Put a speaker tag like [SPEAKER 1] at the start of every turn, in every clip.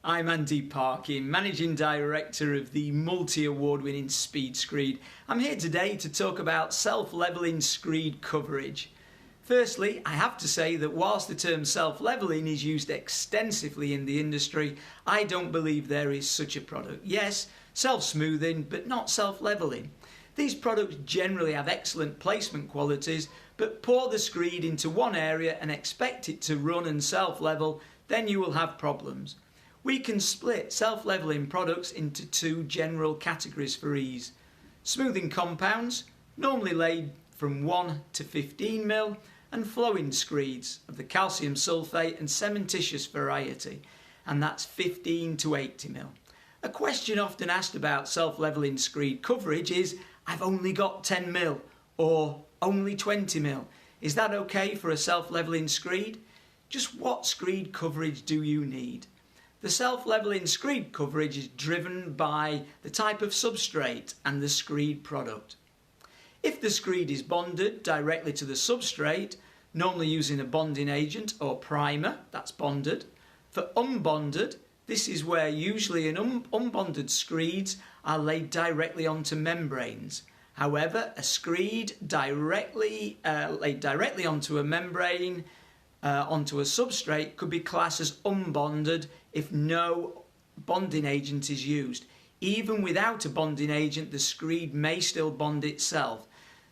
[SPEAKER 1] I'm Andy Parkin, Managing Director of the Multi-Award Winning Speed Screed. I'm here today to talk about Self Leveling Screed Coverage. Firstly, I have to say that whilst the term self-leveling is used extensively in the industry, I don't believe there is such a product. Yes, self-smoothing, but not self-leveling. These products generally have excellent placement qualities, but pour the screed into one area and expect it to run and self-level, then you will have problems. We can split self-leveling products into two general categories for ease. Smoothing compounds, normally laid from 1 to 15 ml, and flowing screeds of the calcium sulfate and cementitious variety, and that's 15 to 80 ml. A question often asked about self-leveling screed coverage is, I've only got 10 ml or only 20 ml. Is that okay for a self-leveling screed? Just what screed coverage do you need? The self-leveling screed coverage is driven by the type of substrate and the screed product. If the screed is bonded directly to the substrate, normally using a bonding agent or primer, that's bonded. For unbonded, this is where usually unbonded screeds are laid directly onto membranes. However, a screed laid directly onto a membrane, onto a substrate, could be classed as unbonded if no bonding agent is used. Even without a bonding agent, the screed may still bond itself.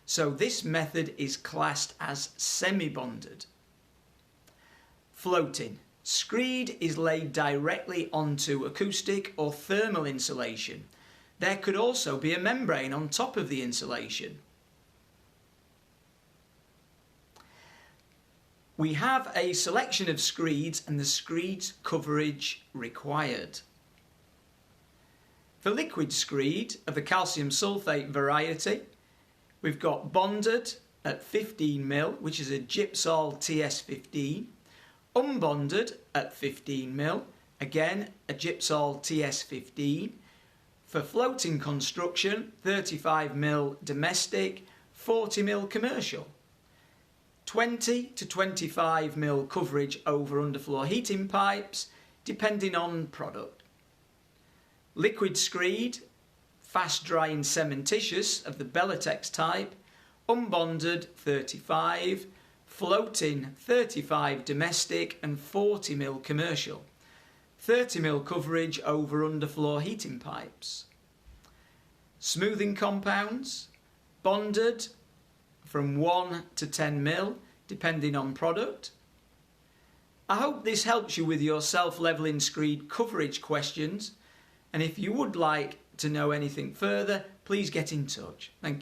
[SPEAKER 1] So this method is classed as semi-bonded. Floating. Screed is laid directly onto acoustic or thermal insulation. There could also be a membrane on top of the insulation. We have a selection of screeds and the screed coverage required. For liquid screed of the calcium sulfate variety, we've got bonded at 15 ml, which is a Gypsol TS15. Unbonded at 15 ml, again a Gypsol TS15. For floating construction, 35 ml domestic, 40 ml commercial. 20 to 25 ml coverage over underfloor heating pipes, depending on product. Liquid screed, fast drying cementitious of the Bellatex type, unbonded 35, floating 35 domestic and 40 ml commercial. 30 ml coverage over underfloor heating pipes. Smoothing compounds, bonded from 1 to 10 ml, depending on product. I hope this helps you with your self-leveling screed coverage questions, and if you would like to know anything further, please get in touch. Thank you.